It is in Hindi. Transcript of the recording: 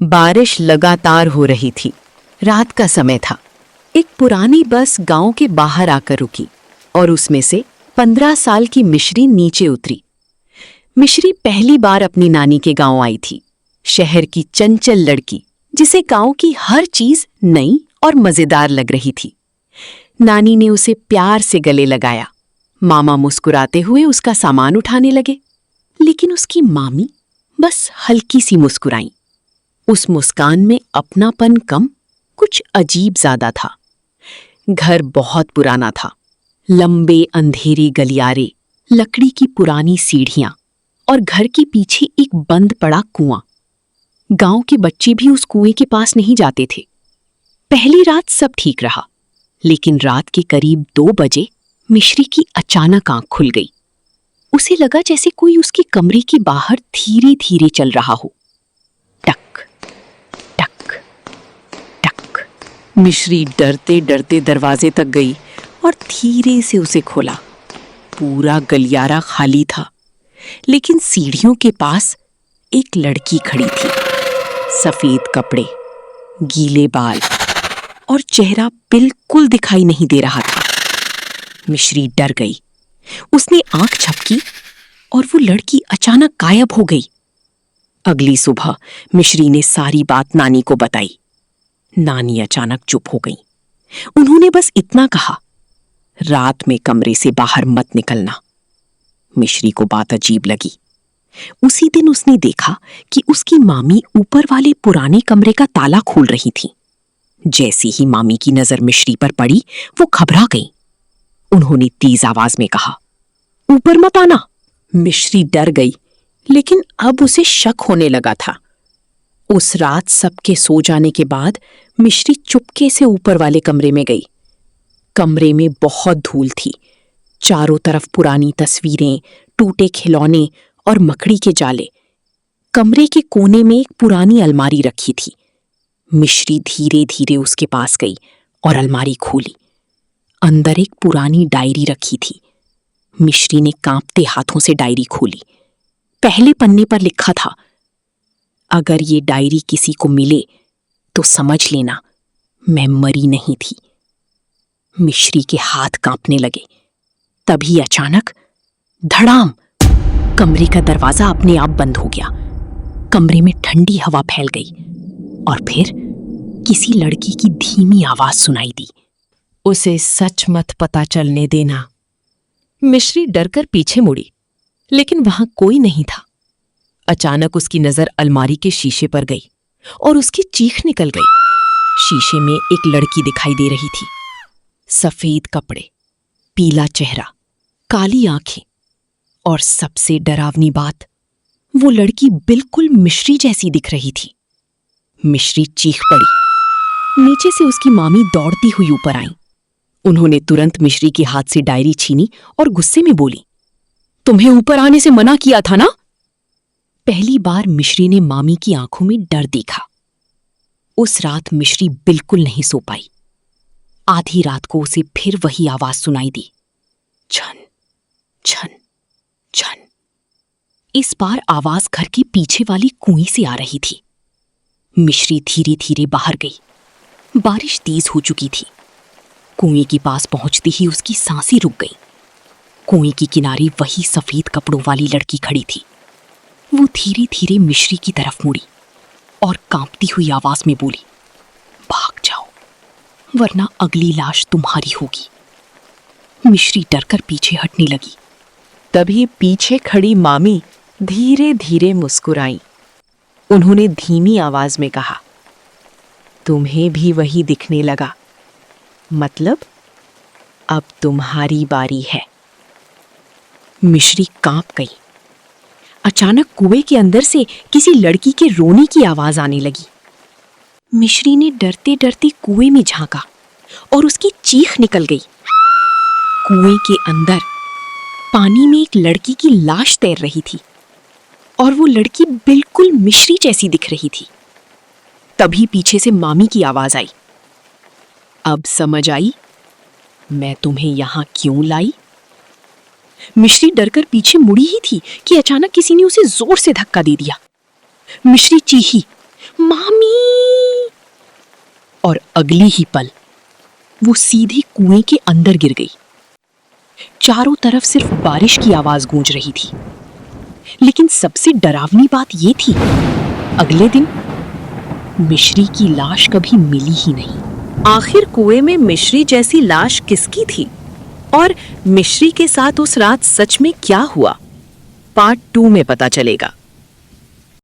बारिश लगातार हो रही थी। रात का समय था। एक पुरानी बस गांव के बाहर आकर रुकी और उसमें से 15 साल की मिश्री नीचे उतरी। मिश्री पहली बार अपनी नानी के गांव आई थी। शहर की चंचल लड़की जिसे गांव की हर चीज नई और मजेदार लग रही थी। नानी ने उसे प्यार से गले लगाया। मामा मुस्कुराते हुए उसका सामान उठाने लगे, लेकिन उसकी मामी बस हल्की सी मुस्कुराई। उस मुस्कान में अपनापन कम, कुछ अजीब ज्यादा था। घर बहुत पुराना था। लंबे अंधेरे गलियारे, लकड़ी की पुरानी सीढ़ियां और घर के पीछे एक बंद पड़ा कुआं। गांव के बच्चे भी उस कुएं के पास नहीं जाते थे। पहली रात सब ठीक रहा, लेकिन रात के करीब 2 बजे मिश्री की अचानक आंख खुल गई। उसे लगा जैसे कोई उसके कमरे के बाहर धीरे धीरे चल रहा हो। टक टक टक। मिश्री डरते डरते दरवाजे तक गई और धीरे से उसे खोला। पूरा गलियारा खाली था, लेकिन सीढ़ियों के पास एक लड़की खड़ी थी। सफेद कपड़े, गीले बाल और चेहरा बिल्कुल दिखाई नहीं दे रहा था। मिश्री डर गई। उसने आंख झपकी और वो लड़की अचानक गायब हो गई। अगली सुबह मिश्री ने सारी बात नानी को बताई। नानी अचानक चुप हो गई। उन्होंने बस इतना कहा, रात में कमरे से बाहर मत निकलना। मिश्री को बात अजीब लगी। उसी दिन उसने देखा कि उसकी मामी ऊपर वाले पुराने कमरे का ताला खोल रही थी। जैसे ही मामी की नजर मिश्री पर पड़ी, वो घबरा गई। उन्होंने तेज आवाज में कहा, ऊपर मत आना। मिश्री डर गई, लेकिन अब उसे शक होने लगा था। उस रात सबके सो जाने के बाद मिश्री चुपके से ऊपर वाले कमरे में गई। कमरे में बहुत धूल थी। चारों तरफ पुरानी तस्वीरें, टूटे खिलौने और मकड़ी के जाले। कमरे के कोने में एक पुरानी अलमारी रखी थी। मिश्री धीरे धीरे उसके पास गई और अलमारी खोली। अंदर एक पुरानी डायरी रखी थी। मिश्री ने कांपते हाथों से डायरी खोली। पहले पन्ने पर लिखा था, अगर ये डायरी किसी को मिले तो समझ लेना मैं मरी नहीं थी। मिश्री के हाथ कांपने लगे। तभी अचानक धड़ाम, कमरे का दरवाजा अपने आप बंद हो गया। कमरे में ठंडी हवा फैल गई और फिर किसी लड़की की धीमी आवाज सुनाई दी, उसे सच मत पता चलने देना। मिश्री डरकर पीछे मुड़ी, लेकिन वहां कोई नहीं था। अचानक उसकी नजर अलमारी के शीशे पर गई और उसकी चीख निकल गई। शीशे में एक लड़की दिखाई दे रही थी। सफेद कपड़े, पीला चेहरा, काली आंखें और सबसे डरावनी बात, वो लड़की बिल्कुल मिश्री जैसी दिख रही थी। मिश्री चीख पड़ी। नीचे से उसकी मामी दौड़ती हुई ऊपर आई। उन्होंने तुरंत मिश्री के हाथ से डायरी छीनी और गुस्से में बोली, तुम्हें ऊपर आने से मना किया था ना। पहली बार मिश्री ने मामी की आंखों में डर देखा। उस रात मिश्री बिल्कुल नहीं सो पाई। आधी रात को उसे फिर वही आवाज सुनाई दी, छन छन छन। इस बार आवाज घर के पीछे वाली कुएं से आ रही थी। मिश्री धीरे धीरे बाहर गई। बारिश तेज हो चुकी थी। कुएं के पास पहुंचते ही उसकी सांसें रुक गई। कुएं के किनारे वही सफेद कपड़ों वाली लड़की खड़ी थी। वो धीरे धीरे मिश्री की तरफ मुड़ी और कांपती हुई आवाज में बोली, भाग जाओ, वरना अगली लाश तुम्हारी होगी। मिश्री डरकर पीछे हटने लगी। तभी पीछे खड़ी मामी धीरे धीरे मुस्कुराई। उन्होंने धीमी आवाज में कहा, तुम्हें भी वही दिखने लगा, मतलब अब तुम्हारी बारी है। मिश्री कांप गई। अचानक कुएं के अंदर से किसी लड़की के रोने की आवाज आने लगी। मिश्री ने डरते डरते कुएं में झांका और उसकी चीख निकल गई। कुएं के अंदर पानी में एक लड़की की लाश तैर रही थी और वो लड़की बिल्कुल मिश्री जैसी दिख रही थी। तभी पीछे से मामी की आवाज आई, अब समझ आई मैं तुम्हें यहां क्यों लाई। मिश्री डरकर पीछे मुड़ी ही थी कि अचानक किसी ने उसे जोर से धक्का दे दिया। मिश्री चीखी, मामी। और अगली ही पल वो सीधी कुएं के अंदर गिर गई। चारों तरफ सिर्फ बारिश की आवाज गूंज रही थी। लेकिन सबसे डरावनी बात ये थी, अगले दिन मिश्री की लाश कभी मिली ही नहीं। आखिर कुएं में मिश्री जैसी लाश किसकी थी? और मिश्री के साथ उस रात सच में क्या हुआ? पार्ट 2 में पता चलेगा।